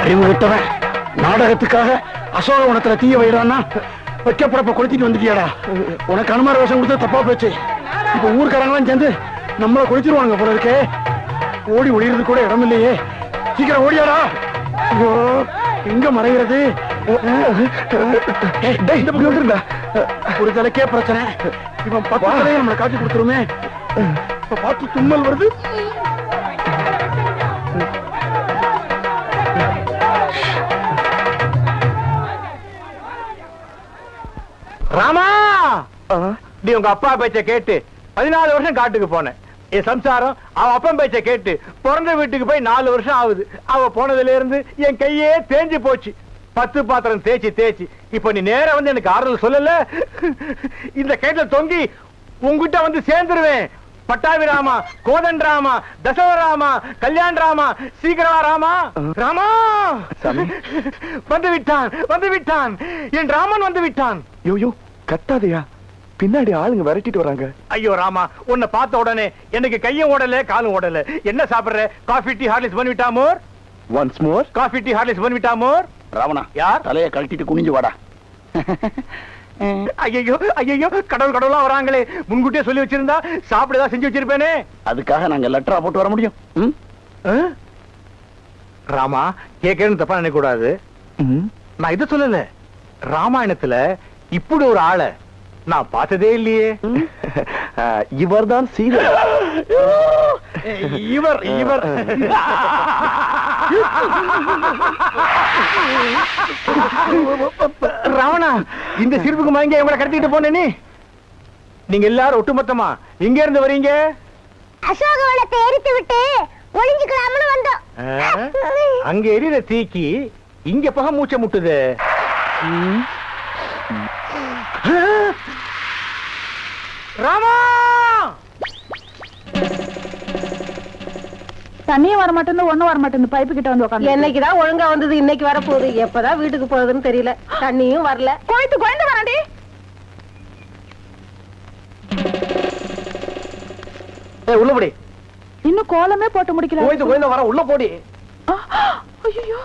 அறிவு விட்டவன் நாடகத்துக்காக அசோகவனத்துல தீய வைடான்னா வைக்கப்படப்ப கொளுத்திட்டு வந்துட்டியாடா. உனக்கு அனுமார வேஷம் கொடுத்து தப்பா போச்சு. இப்ப ஊர்க்காரங்களாம் சேர்ந்து நம்மள கொளுத்திடுவானுங்க போல இருக்கே. ஓடி ஒளியிறது கூட இடம் இல்லையே. சீக்கிரம் ஓடியாடா. ஐயோ எங்க மறைகிறது? ஒரு தலைக்கே பிரச்சனை. இவன் பக்கத்திலேயே நம்மளை காட்டி கொடுத்துருமே. இப்ப பார்த்து தும்மல் வருது. ராமா, நீ உங்க அப்பா பேச்ச கேட்டு 14 வருஷம் காட்டுக்கு போனேன். என் சம்சாரம் அவ அப்பன் பேச்ச கேட்டு பிறந்த வீட்டுக்கு போய் 4 வருஷம் ஆகுது. அவ போனதுல இருந்து என் கையே தேஞ்சு போச்சு. 10 பாத்திரம் தேய்ச்சி இப்ப நீ நேர வந்து எனக்கு ஆறுதல் சொல்லல. இந்த கையில தொங்கி உங்ககிட்ட வந்து சேர்ந்துருவேன். பட்டாபி ராமா, கோதன் ராமா, தசவராமா, கல்யாண் ராமா, சீக்கிரமா ராமா. ராமா வந்து விட்டான் என் ராமன் வந்து விட்டான். யோ கத்தாதையா, பின்னாடி ஆளுங்க விரட்டிட்டு வராங்க. ஐயோ ராமா, உன்னை பார்த்த உடனே எனக்கு கையும் ஓடல காலும் ஓடல. என்ன சாப்பிடுற? காஃபி டீ ஹார்லிக்ஸ் பண்ணிவிட்டா மோர். Once more coffee tea Horlicks பண்ணிவிட்டா மோர். ராவணா, யார் தலையை கழட்டிட்டு குனிஞ்சு வாடா. ஐயோ கடவுளா வராங்களே. முன்கூட்டியே சொல்லி வச்சிருந்தா சாப்பிடதான் செஞ்சு வச்சிருப்பேனே. அதுக்காக நாங்க லெட்டரா போட்டு வர முடியும்? ராமா, கேட்கறேன்னு தப்பா நினைக்க கூடாது. நான் இதை சொல்லல. ராமாயணத்துல இப்படி ஒரு ஆளை நான் பார்த்ததே இல்லையே. இவர் தான் சீதா. இவர் ராவணா, இந்த சிரிப்புக்கு மயங்க இவங்களை கடத்திட்டு போனே. நீங்க எல்லாரும் ஒட்டுமொத்தமா இங்க இருந்து வரீங்க? அசோகவனத்தை எரித்து விட்டு ஒளிஞ்சுக்கலாம்னு வந்தோம். அங்க எரியிற தீக்கி இங்க பக மூச்சை முட்டுது. ராமா, தண்ணியும் வர மாட்டேன்னு ஒண்ணும் வர மாட்டேன்னு பைப்பு கிட்ட வந்து உட்காந்து. என்னைக்குதான் ஒழுங்கா வந்தது, இன்னைக்கு வர போகுது. எப்பதான் வீட்டுக்கு போறதுன்னு தெரியல. தண்ணியும் வரல. குழந்தை வராண்டி. உள்ள போடி. இன்னும் கோலமே போட்டு முடிக்கல. குழந்தை வர உள்ள போடி. ஐயோ,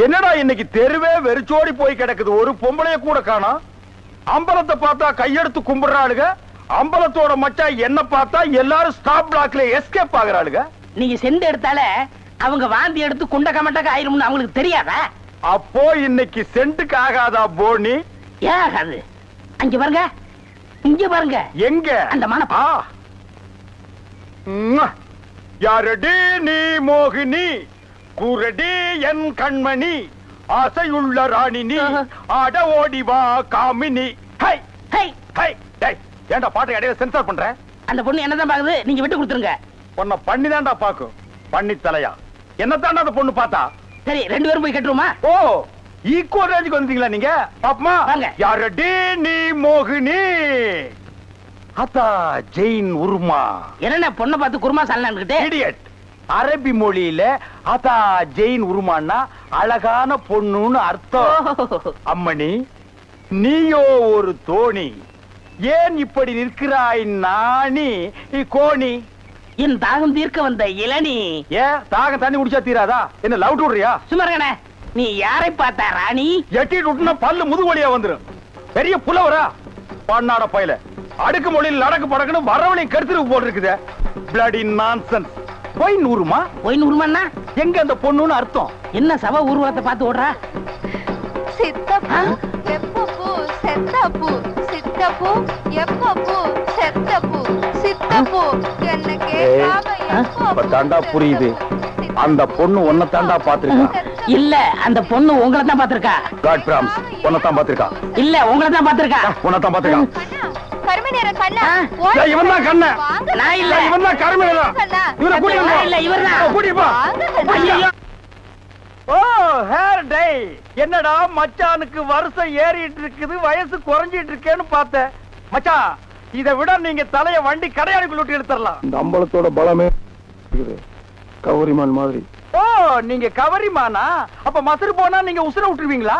என்னடா இன்னைக்கு தெருவே வெறிச்சோடி போய் கிடக்குது. ஒரு பொம்பளைய கூட காணோம். அம்பலத்தை பார்த்தா கையெடுத்து கும்பிடுறாளுங்க. அம்பலத்தோட மச்சா என்ன பார்த்தா எல்லாரும் ஸ்டாப் பிளாக்ல எஸ்கேப் ஆகுறாளுங்க. நீங்க செண்டு எடுத்தால அவங்க வாந்தி எடுத்து குண்ட கமட்டக்க ஆயிரும்னு அவங்களுக்கு தெரியாதா? அப்போ இன்னைக்கு சென்ட்டுக்கு ஆகாதா போனி? ஏகாது. அங்க பாருங்க, இங்க பாருங்க. எங்க? அந்த மனப்பா. யாரடி நீ மோகினி, கூரடி என் கண்மணி, ஆசையுள்ள ராணினி, ஆட ஓடி வா காமினி. High high high. டேய், ஏன்டா பாட்டை இடையில சென்சார் பண்ற? அந்த பொண்ணு என்னதான் பாக்குது, நீங்க விட்டு கொடுத்துருங்க. உன்னை பண்ணிதான்டா பாக்கும். பண்ணி தலையா என்னத்தாண்டா அந்த பொண்ணு பார்த்தா? சரி, 2 பேரும் போய் கட்டுருமா? ஓ, ஈக்குவல் ரேஞ்சுக்கு வந்தீங்களா நீங்க? பாப்பமா, யாரடி நீ மோகினி, அத்தா ஜெயின் உருமா. என்ன பொண்ணை பார்த்து குருமா சாலனான்னுகிட்டே? இடியட். அரபி மொழியில அதா ஜெயின் உருமான்னா அழகான பொண்ணுன்னு அர்த்தம். அம்மணி, நீயோ ஒரு தோணி, ஏன் இப்படி நிற்கிறாய் நாணி கோணி? என் தாகம் தீர்க்க வந்த இளநீ. ஏன் தாகம் தண்ணி குடிச்சா தீராதா? என்ன லவ் விடுறியா? சுமரகனே, நீ யாரை பார்த்தா ராணி? எட்டிட்டு விட்டுனா பல்லு முதுகு வழியா வந்துரும். பெரிய புலவரா பண்ணாட பயில அடுக்கு மொழியில் நடக்கு படக்குன்னு வரவழையும் கருத்து போல் இருக்குது. Bloody nonsense. போய் நூறுமா? போய் நூறுமான்னா எங்க அந்த பொண்ணுன்னு அர்த்தம்? என்ன சவ ஊர்வலத்தை பார்த்து ஓடுறா? சித்தப்பூ எப்பப்பூ செத்தப்பூ, சித்தப்பூ எப்பப்பூ செத்தப்பூ, சித்தப்பூ என்ன கேட்காம எப்பப்பூ. தாண்டா புரியுது. அந்த பொண்ணு உன்னை தாண்டா பாத்திருக்கா. இல்ல, அந்த பொண்ணு உங்களை தான் பாத்திருக்கா. காட் பிராம்ஸ், உன்னை தான் பாத்திருக்கா. இல்ல, உங்களை தான் பாத்திருக்கா. உன்னை தான் பாத்திருக்கா. கருமநேர கண்ணா, இவன் தான் கண்ண. நான் இல்ல, இவன் தான் கருமநேர. இவனை கூட்டிட்டு போ. இல்ல, இவர்தான். கூட்டிட்டு போ. ஐயோ, ஓ, ஹேர் டை. என்னடா மச்சானுக்கு வருஷம் ஏறிட்டு இருக்குது, வயசு குறைஞ்சிட்டு இருக்கேன்னு பார்த்தேன். மச்சான், இதை விட நீங்க தலைய வண்டி கடையாளுக்குள்ள விட்டு எடுத்துடலாம். இந்த அம்பலத்தோட பலமே இருக்குது. கவரிமான் மாதிரி. ஓ, நீங்க கவரிமானா? அப்ப மசரு போனா நீங்க உசுர விட்டுருவீங்களா?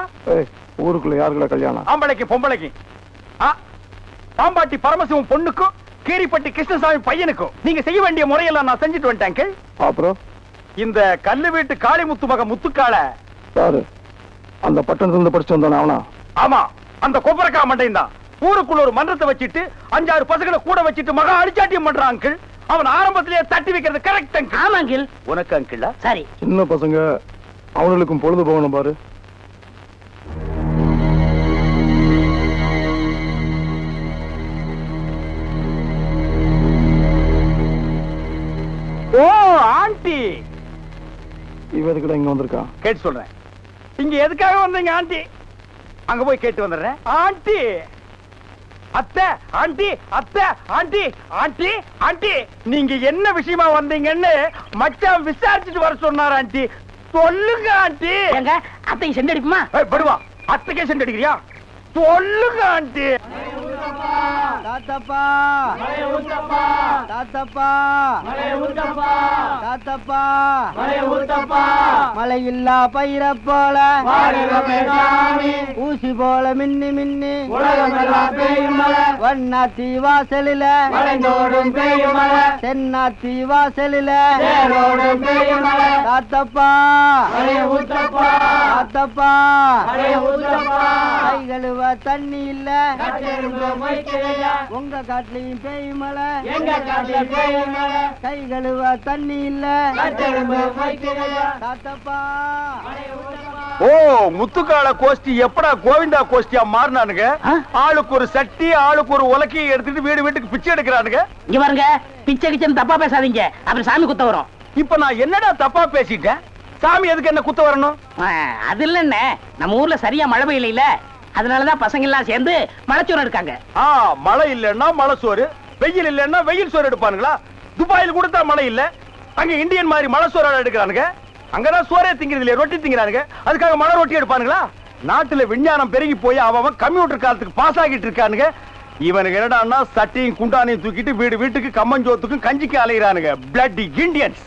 ஊருக்குள்ள யாருக்குள்ள கல்யாணம்? ஆம்பளைக்கு பொம்பளைக்கு. பாம்பாட்டி பரமசிவம் பொண்ணுக்கும் கீரிப்பட்டி கிருஷ்ணசாமி பையனுக்கும் நீங்க செய்ய வேண்டிய முறையெல்லாம் நான் செஞ்சுட்டு வந்துட்டேன். அப்புறம் இந்த கல்லு வீட்டு காளிமுத்து மக முத்துக்கால யாரு? அந்த பட்டணத்துல இருந்து படிச்சு வந்தானே அவனா? ஆமா, அந்த கொப்பரக்கா மண்டையும் தான். ஊருக்குள்ள ஒரு மன்றத்தை வச்சிட்டு 5-6 பசங்களை கூட வச்சிட்டு மகா அடிச்சாட்டியம் பண்றான் அங்கிள். அவன் ஆரம்பத்திலேயே தட்டி வைக்கிறது கரெக்ட் அங்கிள். ஆமா அங்கிள். உனக்கு அங்கிள் சரி. சின்ன பசங்க அவங்களுக்கும் பொழுது போகணும் பாரு. ஓ ஆண்டி, இவ எதுக்குடா இங்க வந்திருக்கான்? கேட்டு சொல்றேன். இங்க எதுக்காக வந்தீங்க ஆண்டி? அங்க போய் கேட்டு வந்துடுறேன். ஆண்டி, அத்தை, ஆண்டி, அத்தை, ஆண்டி, ஆண்டி, ஆண்டி, நீங்க என்ன விஷயமா வந்தீங்கன்னு மச்சான் விசாரிச்சுட்டு வர சொன்னார் ஆண்டி. சொல்லுங்க ஆண்டி. எங்க அத்தைக்கு செண்டு அடிப்புமா? படுவா, அத்தைக்கே சென்று அடிக்கிறியா? சொல்லுங்க ஆண்டி. தாத்தப்பா தாத்தப்பா தாத்தப்பா மழை இல்லா பயிர போல ஊசி போல மின்னி மின்னி வண்ணாத்தி வாசலில தென்னாத்தி வாசலில தாத்தப்பா தாத்தப்பா கை கழுவ தண்ணி இல்ல, உங்க காட்டுலயும் பேய் மழை, கை கழுவ தண்ணி இல்ல தாத்தப்பா. ஓ, முத்துக்கால கோஷ்டி எப்படா கோவிந்தா கோஷ்டியா மாறினானுங்க? ஆளுக்கு ஒரு சட்டி, ஆளுக்கு ஒரு உலக்கையை எடுத்துட்டு வீடு வீட்டுக்கு பிச்சை எடுக்கிறானுங்க. இங்க பாருங்க, பிச்சை கிச்சன் தப்பா பேசாதீங்க, அப்புறம் சாமி குத்த வரும். இப்ப நான் என்னடா தப்பா பேசிட்டேன்? சாமி எதுக்கு என்ன குத்த வரணும்? அது இல்ல, நம்ம ஊர்ல சரியா மழை பெய்யல, அதனாலதான் பசங்க எல்லாம் சேர்ந்து மலைச்சோறு எடுக்காங்க. மழை இல்லன்னா மழை சோறு, வெயில் இல்லன்னா வெயில் சோறு எடுப்பானுங்களா? துபாயில் கூட தான் மழை இல்ல, அங்க இந்தியன் மாதிரி மழை சோறு எடுக்கிறானுங்க. அங்கதான் சோறே திங்கிறது இல்லையா, ரொட்டி திங்கிறானுங்க. அதுக்காக மழை ரொட்டி எடுப்பானுங்களா? நாட்டுல விஞ்ஞானம் பெருகி போய் அவன் கம்ப்யூட்டர் காலத்துக்கு பாஸ் ஆகிட்டு இருக்கானுங்க. இவனுக்கு என்னடான்னா சட்டியும் குண்டானையும் தூக்கிட்டு வீடு வீட்டுக்கு கம்மஞ்சோத்துக்கும் கஞ்சிக்கு அலைகிறானுங்க. Bloody Indians.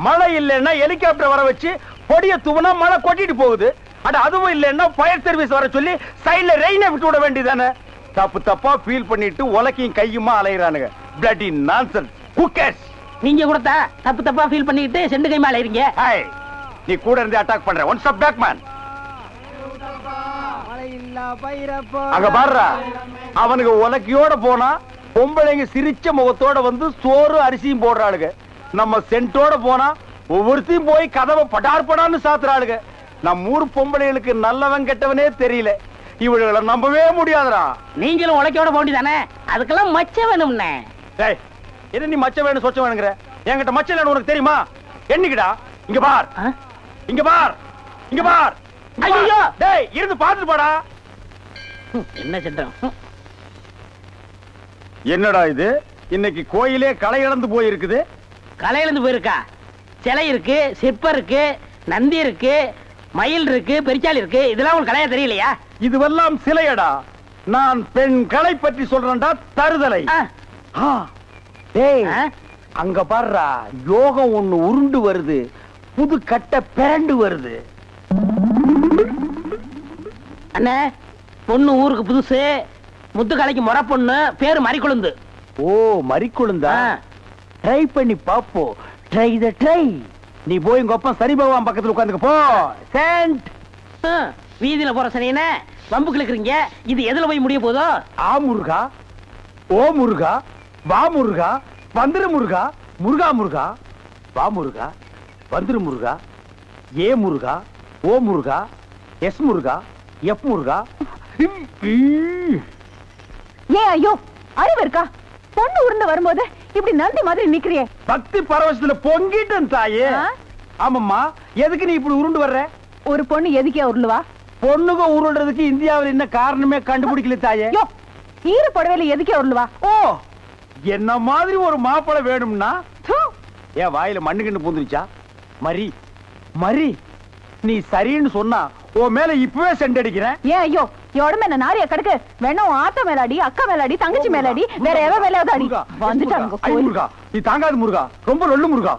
மழை இல்லைன்னா ஹெலிகாப்டர் வர வச்சு பொடிய தூவனா மழை கொட்டிட்டு போகுது. அட அதுவும் இல்லைன்னா ஃபயர் சர்வீஸ் வர சொல்லி சைடுல ரெயினை விட்டு விட வேண்டியதானே? தப்பு தப்பா ஃபீல் பண்ணிட்டு உலக்கையும் கையுமா அலைகிறானுங்க. Bloody nonsense. Who cares? நீங்க கூட தப்பு தப்பா ஃபீல் பண்ணிட்டு செண்டு கை மேல இருங்க. ஹாய், நீ கூட இருந்து அட்டாக் பண்ற. One step back man. அங்க பாருடா, அவனுக்கு உலக்கையோட போனா பொம்பளைங்க சிரிச்ச முகத்தோட வந்து சோறு அரிசியும் போடுறாளுங்க. நம்ம சென்ட்டோட போனா ஒவ்வொருத்தையும் போய் கதவை படார் படான்னு சாத்துறாளுங்க. நம்ம ஊர் பொம்பளைகளுக்கு நல்லவன் கெட்டவனே தெரியல. இவர்களை நம்பவே முடியாதுடா. நீங்களும் உலக்கையோட போண்டிதானே, அதுக்கெல்லாம் மச்சம் வேணும்னே. டேய், என்ன நீ மச்ச வேணும் சொச்ச வேணுங்கிற? என்கிட்ட மச்சம் இல்லன்னு உனக்கு தெரியுமா? என்னைக்குடா? இங்க பார், இங்க பார், இங்க பார். ஐயோ, டேய் இருந்து பாத்துட்டு போடா. என்ன சென்றம்? என்னடா இது? இன்னைக்கு கோயிலே களை இழந்து போயிருக்குது. களை இழந்து போயிருக்கா? சிலை இருக்கு, சிற்பம் இருக்கு, நந்தி இருக்கு, மயில் இருக்கு, பெரிச்சாலி இருக்கு. இதெல்லாம் உங்களுக்கு கலையா தெரியலையா? இதுவெல்லாம் சிலையடா. நான் பெண் கலை பற்றி சொல்றேன்டா. தருதலை. டேய், அங்க பாருடா, யோகம் ஒண்ணு உருண்டு வருது, புது கட்ட பிறண்டு வருது. அண்ணே, பொண்ணு ஊருக்கு புதுசு, முத்து கலைக்கு முறை பொண்ணு, பேரு மறிக்குழுந்து. ஓ, மறிக்குழுந்தா? ட்ரை பண்ணி பாப்போ. ட்ரை த ட்ரை. நீ போய் உங்க அப்பா சனி பகவான் பக்கத்துல உட்காந்துக்க போ. சென்ட். வீதியில போற சனியனே வம்புக்கு இருக்கிறீங்க. இது எதுல போய் முடிய போதோ? ஆ முருகா, ஓ முருகா, வா முருகா, வந்துரு முருகா, முருகா முருகா, வா முருகா, வந்துரு முருகா, ஏ முருகா, ஓ முருகா, எஸ் முருகா, எப் முருகா. ஏன் ஐயோ, அறிவு இருக்கா? பொண்ணு உருண்டு வரும்போது இப்படி நந்தி மாதிரி நிக்கிறியே. பக்தி பரவசத்துல பொங்கிட்டேன் தாயே. ஆமாம்மா, எதுக்கு நீ இப்படி உருண்டு வர்ற? ஒரு பொண்ணு எதுக்கே உருளுவா? பொண்ணுங்க உருள்றதுக்கு இந்தியாவில் என்ன காரணமே கண்டுபிடிக்கல தாயே. ஈர புடவையில எதுக்கே உருளுவா? ஓ, என்ன மாதிரி ஒரு மாப்பிளை வேணும்னா? ஏன் வாயில மண்ணு கண்டு பூந்துருச்சா? மரி மரி நீ சரின்னு சொன்னா உன் மேல இப்பவே செண்டடிக்கிறேன். ஏன் ஐயோ எவ்வளவு என்ன நாரிய கிடக்கு வேணா உன் ஆத்த மேலாடி அக்கா மேலாடி தங்கச்சி மேலாடி வேற எவ மேலாவது அடி வந்துட்டாங்க ஐ முருகா நீ தாங்காது முருகா, ரொம்ப லொல்லு முருகா.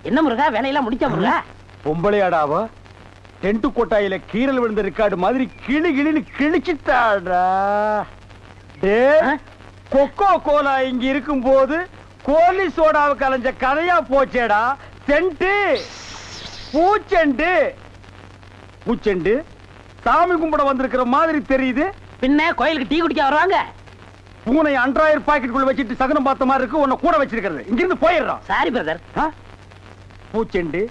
என்ன முருகா வேலையெல்லாம் முடிச்ச முருகா? பொம்பளையாடாவ டென்ட் கொட்டாயில கீரல் விழுந்த ரெக்கார்டு மாதிரி கிளி கிளின்னு கிழிச்சிட்டாடா. கொக்கோ கோலா இங்க இருக்கும் போது கோலி சோடாவை கலைஞ்ச கதையா போச்சேடா. சென்ட்டு பூச்செண்டு பூச்செண்டு சாமி கும்பிட வந்திருக்கிற மாதிரி தெரியுது. பின்ன கோயிலுக்கு டீ குடிக்க வருவாங்க. பூனை அன்றாயிரம் பாக்கெட்டுக்குள்ள வச்சிட்டு சகனம் பார்த்த மாதிரி இருக்கு உன்னை கூட வச்சிருக்கிறது. இங்கிருந்து போயிடுறான். Sorry brother. பூச்செண்டு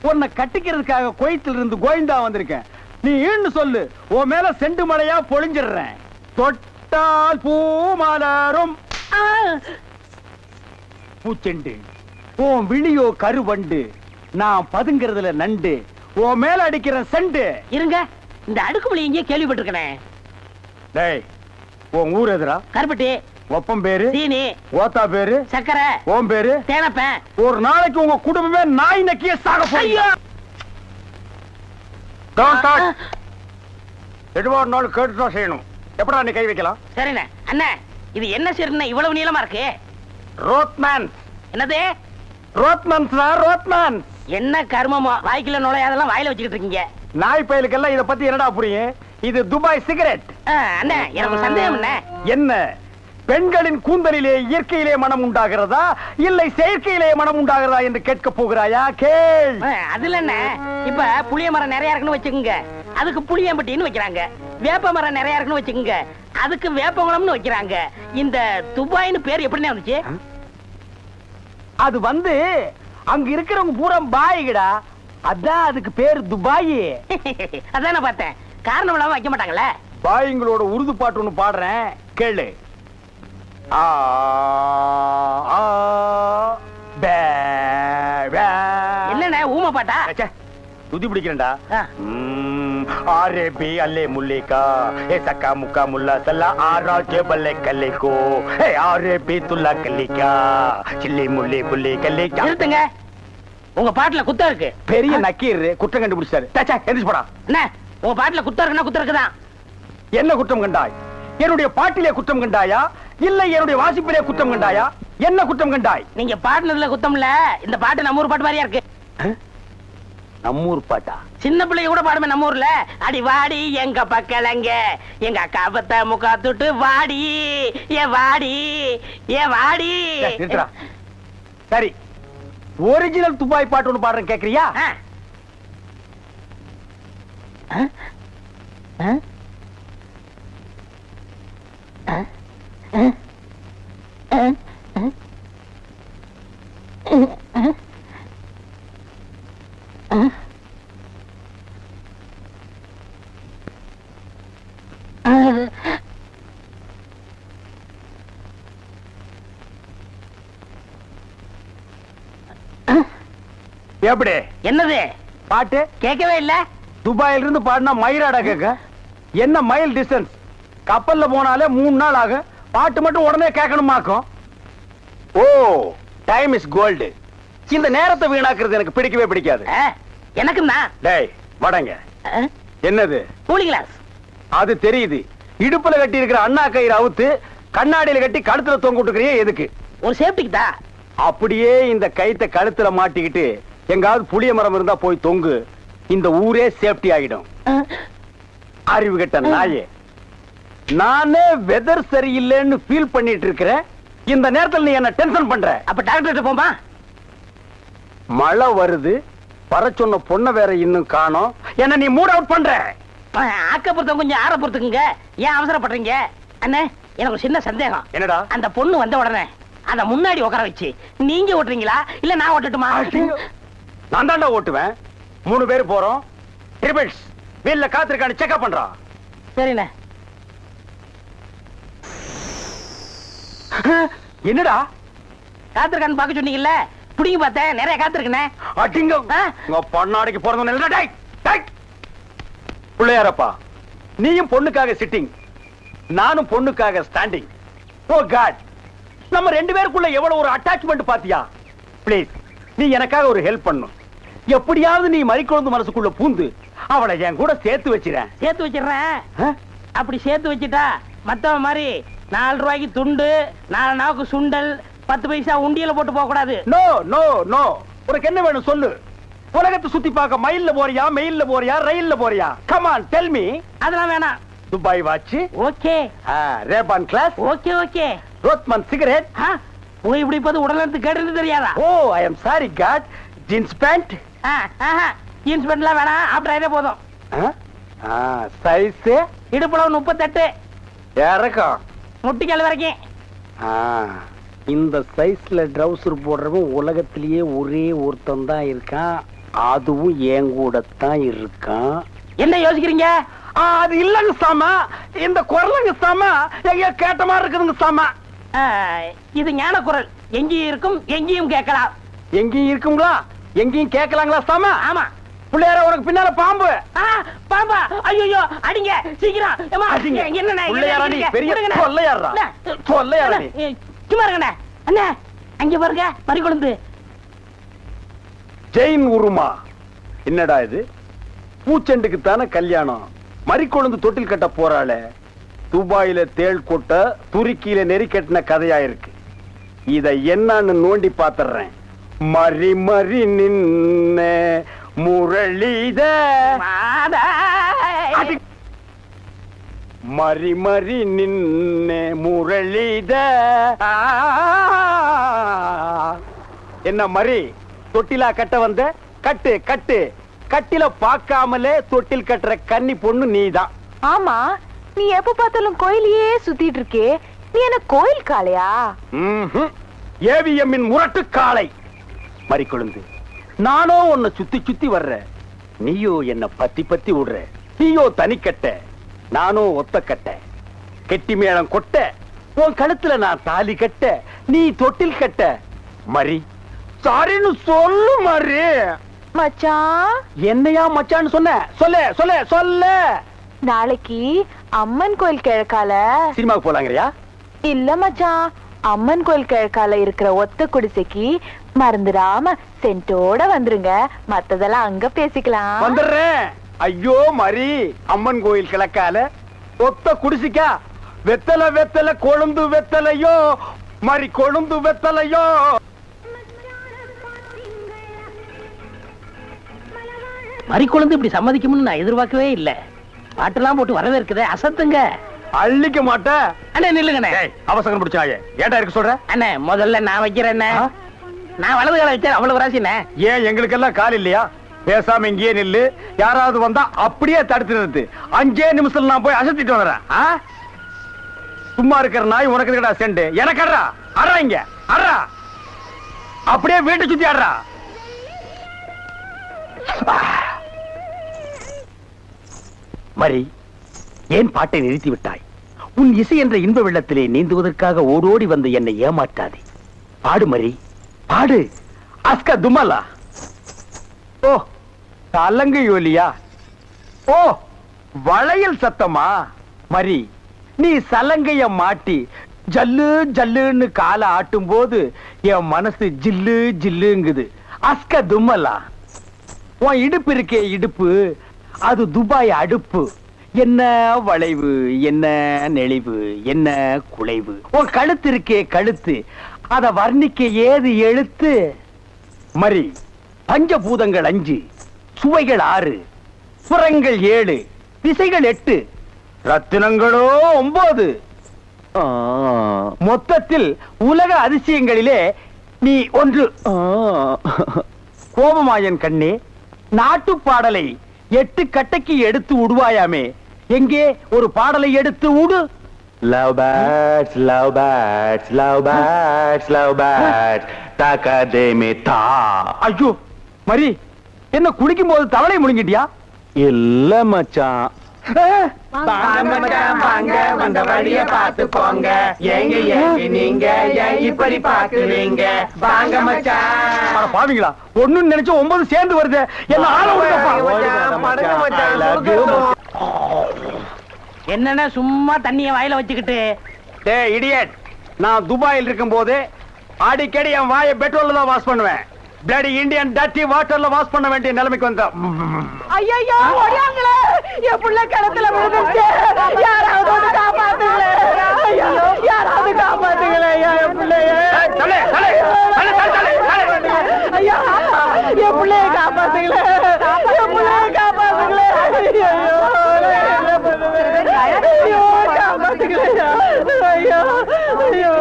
உன்னை கட்டிக்கிறதுக்காக கோயத்தில் இருந்து கோயந்தா வந்திருக்கேன். நீ ஈன்னு சொல்லு, உன் மேல செண்டு மழையா பொழிஞ்சிடுறேன். தொட்டால் பூ மலரும். பூச்செண்டு உன் விழியோ கருவண்டு, நான் பதுங்கிறதுல நண்டு, உன் மேல அடிக்கிற செண்டு. இருங்க, இந்த அடுக்குமொழி எங்கேயே கேள்விப்பட்டிருக்கேன். டேய் உன் ஊர் எதுரா? கருப்பட்டி. ஒப்பம் பேரு சீனி. ஓத்தா பேரு சக்கரை. ஓம் பேரு தேனப்பேன். ஒரு நாளைக்கு உங்க குடும்பமே நாய் நக்கிய சாக போறீங்க. எதுவா நாள் கேட்டுதான் செய்யணும். எப்படா நீ கை வைக்கலாம்? சரிண்ணே. அண்ணா இது என்ன சரிண்ணே இவ்வளவு நீளமா இருக்கு? ரோத்மேன். என்னது? Rothman sir, Rothman. என்ன கர்மமோ வாய்க்குள்ள நுழையாதெல்லாம் வாயில வச்சுக்கிட்டு இருக்கீங்க. நாய் பயலுக்கெல்லாம் இத பத்தி என்னடா புரியும்? இது துபாய் சிகரெட். அண்ணா எனக்கு சந்தேகம் என்ன? என்ன பெண்களின் கூந்தலிலே இயற்கையிலே மனம் உண்டாகிறதா இல்லை செயற்கையிலே மனம் உண்டாகிறதா என்று கேட்க போகிறாயா? கேள். அதுல என்ன, இப்ப புளிய மரம் நிறைய இருக்குன்னு வச்சுக்கோங்க, அதுக்கு புளியம்பட்டின்னு வைக்கிறாங்க. வேப்ப மரம் நிறைய இருக்குன்னு வச்சுக்கோங்க, அதுக்கு வேப்பங்குளம்னு வைக்கிறாங்க. இந்த துபாய்னு பேர் எப்படின்னு வந்துச்சு? அது வந்து அங்க இருக்கிறவங்க பூரா பாய்கடா, அதான் அதுக்கு பேர் துபாய். அதான் பார்த்தேன். காரணம் இல்லாம வைக்க மாட்டாங்களே. பாய்ங்களோட உருது பாட்டு ஒண்ணு பாடுறேன், கேளு. ஆ ஆ பே பே. என்னண்ணே ஊமை பாட்டா? ச்சே, துதி பிடிக்கிறேன்டா. ஆ. ஆரே பி அல்லே முல்லேகா ஏ சக்கா முக்கா முல்லா சல்லா ஆரா கே பல்லே கல்லேகோ ஏ ஆரே பி துல்லா கல்லிகா சில்லி முல்லே புல்லே கல்லேகா. நிறுத்துங்க, உங்க பாட்டுல குத்தம் இருக்கு. பெரிய நக்கீர் குற்றம் கண்டுபிடிச்சாரு. சே எந்திரிச்சு போடா. என்ன உங்க பாட்டுல குத்தம் இருக்குன்னா குத்தம் இருக்குதான். என்ன குற்றம் கண்டாய்? என்னுடைய பாட்டிலே குற்றம் கண்டாயா இல்லை என்னுடைய வாசிப்பிலே குற்றம் கண்டாயா? என்ன குற்றம் கண்டாய்? நீங்க பாட்டுனதுல குத்தம் இல்ல. இந்த பாட்டு நம்ம ஊர் பாட்டு மாதிரியா இருக்கு. நம்மூர் பாட்டா? சின்ன பிள்ளைங்க கூட பாடுமே நம்ம ஊர்ல. அடி வாடி எங்க பக்கலங்க எங்க அக்கா பத்த முக்கா தொட்டு வாடி ஏ வாடி ஏ வாடி. நிறுத்துடா. சரி, ஒரிஜினல் துபாய் பாட்டு ஒண்ணு பாடுறேன், கேக்குறியா? எப்படி என்னது பாட்டு? கேட்கவே இல்ல. துபாயில இருந்து பாடினா மயிராடா கேட்க. என்ன மைல் டிஸ்டன்ஸ்? கப்பல்ல போனாலே 3 நாள் ஆகும். பாட்டு மட்டும் உடனே கேட்கணுமாக்கும். ஓ, டைம் இஸ் கோல்டு. இந்த நேரத்தை வீணாக்குறது எனக்கு பிடிக்கவே பிடிக்காது. எனக்கு தான். டேய் வடங்க. என்னது? Cooling glass. அது தெரியுது. இடுப்புல கட்டி இருக்கிற அண்ணா கயிறு அவுத்து கண்ணாடியில கட்டி கழுத்துல தொங்க விட்டுக்கிறியே எதுக்கு? ஒரு சேஃப்டிக்கு தான். அப்படியே இந்த கயித்தை கழுத்துல மாட்டிக்கிட்டு எங்காவது புளிய மரம் இருந்தா போய் தொங்கு. இந்த ஊரே சேஃப்டி ஆகிடும். அறிவு கெட்ட நாயே, நானே வெதர் சரியில்லைன்னு ஃபீல் பண்ணிட்டு இருக்கிறேன். இந்த நேரத்தில் நீ என்ன டென்ஷன் பண்ற. அப்ப டாக்டர் போமா? மழை வருது, வர சொன்ன பொண்ணை வேற இன்னும் காணோம். என்ன நீ மூட் அவுட் பண்ற. ஆக்க பொறுத்தவங்க கொஞ்சம் ஆற பொறுத்துக்குங்க. ஏன் அவசரப்படுறீங்க? அண்ணே எனக்கு ஒரு சின்ன சந்தேகம். என்னடா? அந்த பொண்ணு வந்த உடனே அத முன்னாடி உட்கார வச்சு நீங்க ஓட்டுறீங்களா இல்ல நான் ஓட்டட்டுமா? நான் தாண்டா ஓட்டுவேன். 3 பேர் போறோம். ட்ரிபிள்ஸ் வீல்ல காத்திருக்கான்னு செக்அப் பண்றான். சரிண்ணே. என்னடா காத்திருக்கான்னு பாக்க சொன்னீங்கல்ல, புடிங்க பார்த்தேன், நிறைய காத்திருக்கனே. அடிங்க உங்க பொண்ணாடிக்கு போறதுன்னு பிள்ளையாரப்பா, நீயும் பொண்ணுக்காக சிட்டிங், நானும் பொண்ணுக்காக ஸ்டாண்டிங். ஓ காட், நம்ம 2 பேருக்குள்ள எவ்வளவு ஒரு அட்டாச்மெண்ட் பாத்தியா? ப்ளீஸ் நீ எனக்காக ஒரு ஹெல்ப் பண்ணும். எப்படியாவது நீ மறிக்குழந்து மனசுக்குள்ள பூந்து அவளை என் கூட சேர்த்து வச்சிரேன். சேர்த்து வச்சிடுறேன். அப்படி சேர்த்து வச்சுட்டா மத்தவன் மாதிரி 4 ரூபாய்க்கு துண்டு, 4 நாவுக்கு சுண்டல், 10 பைசா உண்டியல போட்டு போக கூடாது. No no no. உனக்கு என்ன வேணும் சொல்லு. உலகத்தை சுத்தி பார்க்க மயில்ல போறியா, மெயில்ல போறியா, ரயில்ல போறியா? Come on tell me. அதெல்லாம் வேணாம். Dubai watch, okay. Rayban glass, okay okay. Rothman cigarette. போய் இப்படி போது உடல் எடுத்து கேட்டு தெரியாதா? Oh I am sorry God. Jeans pant. Jeans பேண்ட்லாம் வேணாம். ஆப்டர் போதும். சைஸ் இடுப்புளவு 38, இறக்கம் முட்டிக்கால் வரைக்கும். இந்த சைஸ்ல ட்ரவுசர் போடுறவன் உலகத்திலேயே ஒரே ஒருத்தன் தான் இருக்கான். அதுவும் என் கூட தான் இருக்கான். என்ன யோசிக்கிறீங்க? அது இல்லங்க சாமா, இந்த குரலுங்க சாமா எங்கேயோ கேட்ட மாதிரி இருக்குதுங்க சாமா. இது ஞான குரல். எங்கேயும் இருக்கும், எங்கேயும் கேட்கலாம். எங்கேயும் இருக்குங்களா, எங்கேயும் கேட்கலாங்களா சாமா? ஆமா. பிள்ளையார உனக்கு பின்னால பாம்பு. பாம்பா? ஐயோ அடிங்க சீக்கிரம். என்ன பெரிய கொள்ளையாரா? கொள்ளையாரா? சும்மா இருங்கண்ணே. அண்ணே அங்க பாருங்க மறிக்குழந்து. ஜெயின் உருமா. என்னடா இது? பூச்செண்டுக்கு தானே கல்யாணம். மறிக்குழந்து தொட்டில் கட்ட போறாளே. துபாயில தேள் கொட்ட, துருக்கியில நெறி கட்டின கதையா இருக்கு. இத என்னன்னு நோண்டி பாத்துறேன். மறி மறி நின்ன முரளித மறி மறி நின்ன முரளித. என்ன மறி தொட்டிலா கட்ட வந்த? கட்டு கட்டு. கட்டில பாக்காமலே தொட்டில் கட்டுற கன்னி பொண்ணு நீதான். ஆமா, நீ எப்ப பார்த்தாலும் கோயிலையே சுத்திட்டு இருக்கே, நீ என்ன கோயில் காளையா? ஏவிஎம்மின் முரட்டு காளை. மறிக்குழந்து, நானோ உன்னை சுத்தி சுத்தி வர்ற, நீயோ என்ன பத்தி பத்தி விடுற. நீயோ தனிக்கட்ட, நானோ ஒத்த கட்ட. கெட்டி மேளம் கொட்ட, உன் கழுத்துல நான் தாலி கட்ட, நீ தொட்டில் கட்ட. மறி சாரின்னு சொல்லு மறி. மச்சான், என்னையா மச்சான்னு சொன்ன? சொல்ல சொல்ல சொல்ல. நாளைக்கு அம்மன் கோயில் கிழக்கால சினிமாவுக்கு போலாங்கறியா? இல்ல மச்சான், அம்மன் கோயில் கிழக்கால இருக்கிற ஒத்த குடிசைக்கு மறந்துடாம சென்ட்டோட வந்துருங்க. மத்ததெல்லாம் அங்க பேசிக்கலாம். வந்துடுறேன். ஐயோ மறி, அம்மன் கோயில் கிழக்கால ஒத்த குடிசிக்கா? வெத்தலை வெத்தலை கொழுந்து வெத்தலையோ, மறி கொழுந்து வெத்தலையோ. மறிக்குழந்து இப்படி சம்மதிக்கும்னு நான் எதிர்பார்க்கவே இல்லை. பாட்டெல்லாம் போட்டு வரவேற்குதே, அசத்துங்க. அள்ளிக்க மாட்டேன். அண்ணே நில்லுங்கண்ணே. அவசரம் பிடிச்சாயே. ஏன்டா இருக்கு சொல்ற? அண்ணே முதல்ல நான் வைக்கிறேன். நான் வலது கால வச்சேன், அவ்வளவு ராசிண்ணே. ஏன் எங்களுக்கெல்லாம் கால் இல்லையா? பேசாம இங்கேயே நில்லு. யாராவது வந்தா அப்படியே தடுத்து நிறுத்து. 5 நிமிஷம் நான் போய் அசத்திட்டு வந்துடுறேன். சும்மா இருக்கிற நாய் உனக்கு இருக்கடா செண்டு. எனக்கு அட்றா அட்றா, இங்க அட்றா. அப்படியே வீட்டை சுத்தி ஆடுறா. மரி, ஏன் பாட்டை நிறுத்தி விட்டாய்? உன் இசை என்ற இன்ப வெள்ளத்திலே நீந்துவதற்காக ஓடோடி வந்து என்னை ஏமாற்றாதே. பாடு மரி, பாடு. அஸ்கா துமலா. ஓ தலங்கு யோலியா. ஓ வளையல் சத்தமா? மரி, நீ சலங்கைய மாட்டி ஜல்லு ஜல்லுன்னு காலை ஆட்டும் போது என் மனசு ஜில்லு ஜில்லுங்குது. அஸ்க தும்மலா. உன் இடுப்பு இருக்கே இடுப்பு, அது துபாய் அடுப்பு. என்ன வளைவு, என்ன நெளிவு, என்ன குலைவு. உன் கழுத்து இருக்கே கழுத்து, அத வர்ணிக்க ஏது எழுத்து. மரி, பஞ்சபூதங்கள் 5, சுவைகள் 6, புறங்கள் 7, திசைகள் 8, ரத்தினங்களோ 9. மொத்தத்தில் உலக அதிசயங்களிலே நீ ஒன்று. கோபமாயன் கண்ணே, நாட்டு பாடலை 8 கட்டைக்கு எடுத்து உடுவாயாமே, எங்கே ஒரு பாடலை எடுத்து உடு. Love birds, love birds, love birds, love birds, takademita. ஐயோ மரி, என்ன குடிக்கும் போது தவளை முழுங்கிட்டியா? இல்ல மச்சான். வந்த வழிய பார்த்து போங்க. எங்க நீங்க இப்படி பாக்குறீங்க? வாங்க மச்சான். பாவீங்களா, ஒண்ணு நினைச்சு 9 சேர்ந்து வருது. என்ன ஆள என்னன்னா சும்மா தண்ணிய வாயில வச்சுக்கிட்டு. டேய் இடியட், நான் துபாயில் இருக்கும் போது அடிக்கடி என் வாயை பெட்ரோல்ல தான் வாஷ் பண்ணுவேன். பிளடி இந்தியன் டட்டி வாட்டர்ல வாஷ் பண்ண வேண்டிய நிலைமைக்கு வந்தா. ஐயோ ஓடியாங்களே என் புள்ள கிணத்துல விழுந்துச்சு யாராவது வந்து காப்பாத்துங்களே ஐயோ யாராவது காப்பாத்துங்களே என் பிள்ளைய ஐயோ என் பிள்ளைய காப்பாத்துங்களே என் பிள்ளைய காப்பாத்துங்களே ஐயோ என்ன பண்ணுவேன் ஐயோ காப்பாத்துங்களே ஐயோ ஐயோ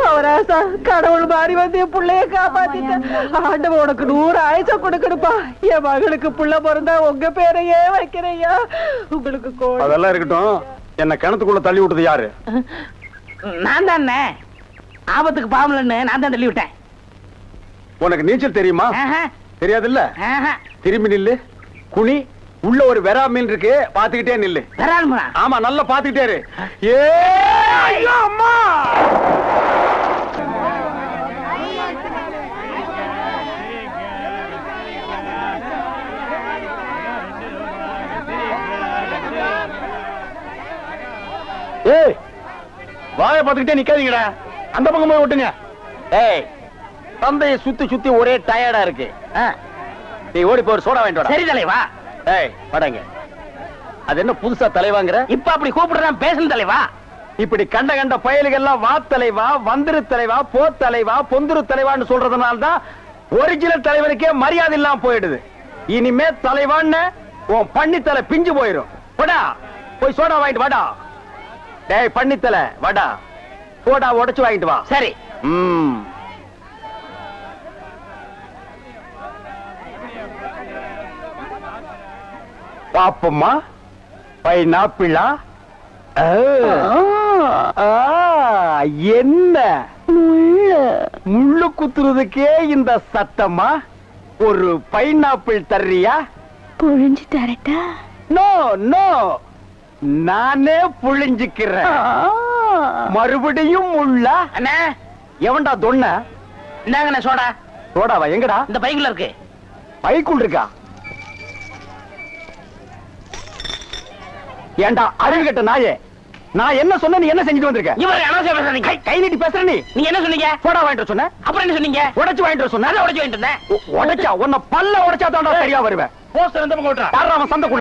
அவராசா கடவுள் மாறி வந்து என் பிள்ளைய காப்பாத்திட்டேன். ஆண்டவன் உனக்கு 100 ஆயுசம் கொடுக்கணுப்பா. என் மகளுக்கு புள்ள பிறந்தா உங்க பேரையே வைக்கிறையா. உங்களுக்கு அதெல்லாம் இருக்கட்டும். என்ன கிணத்துக்குள்ள தள்ளி விட்டது யாரு? நான் தானே ஆபத்துக்கு பாவலன்னு நான் தான் தள்ளி விட்டேன். உனக்கு நீச்சல் தெரியுமா? தெரியாது இல்ல. திரும்பி நில்லு, குனி. உள்ள ஒரு வெறா மீன் இருக்கு, பாத்துக்கிட்டே நில்லு. வரானுமா? ஆமா, நல்லா பாத்துக்கிட்டே இரு. ஏ ஐயோ அம்மா! ஏய், வாயை பாத்துக்கிட்டே நிக்காதீங்கடா. அந்த பக்கம் போய் விட்டுங்க. ஏய், தந்தையை சுத்தி சுத்தி ஒரே டயர்டா இருக்கு. நீ ஓடி போய் ஒரு சோடா வாங்கிட்டு வா. சரி தலைவா. ஏய், வாடங்க. அது என்ன புதுசா தலைவாங்கற? இப்ப அப்படி கூப்பிடுறான் பேசணும் தலைவா. இப்படி கண்ட கண்ட பயல்கள்லாம் வா தலைவா, வந்திரு தலைவா, போ தலைவா, பொந்துரு தலைவான்னு சொல்றதுனால தான் ஒரிஜினல் தலைவனுக்கே மரியாதை இல்லாம போயிடுது. இனிமே தலைவான்னு உன் பண்ணித்தலை பிஞ்சு போயிடும். போடா, போய் சோடா வாங்கிட்டு வாடா. டேய் பண்ணித்தலை, வாடா. சோடா உடைச்சு வாங்கிட்டு வா. சரி. பாப்பம்மா, பைனாப்பிளா? என்ன முள்ளு குத்துறதுக்கே இந்த சத்தமா? ஒரு பைனாப்பிள் தர்றியா? புழிஞ்சு தரட்டா? நோ நோ, நானே புழிஞ்சுக்கிறேன். மறுபடியும் முள்ள? அண்ணா, எவன்டா தொன்ன? இந்தாங்கண்ணே சோடா. சோடாவா? எங்கடா? இந்த பைக்குள்ள இருக்கு. பைக்குள் இருக்கா? ஏண்டா அறிவு கட்ட நாயே, நான் என்ன சொன்ன, நீ என்ன செஞ்சுட்டு வந்திருக்க? இவர் அனாவசியம் பேசுறீங்க. கை நீட்டி பேசுற நீ. நீங்க என்ன சொன்னீங்க? சோடா வாங்கிட்டு சொன்ன. அப்புறம் என்ன சொன்னீங்க? உடைச்சு வாங்கிட்டு சொன்ன. உடைச்சு வாங்கிட்டு இருந்தேன். உடைச்சா உன்னை பல்ல உடைச்சா தான் சரியா வருவேன். போஸ்டர் எந்த பக்கம் விட்டுறா? அவன் சந்தை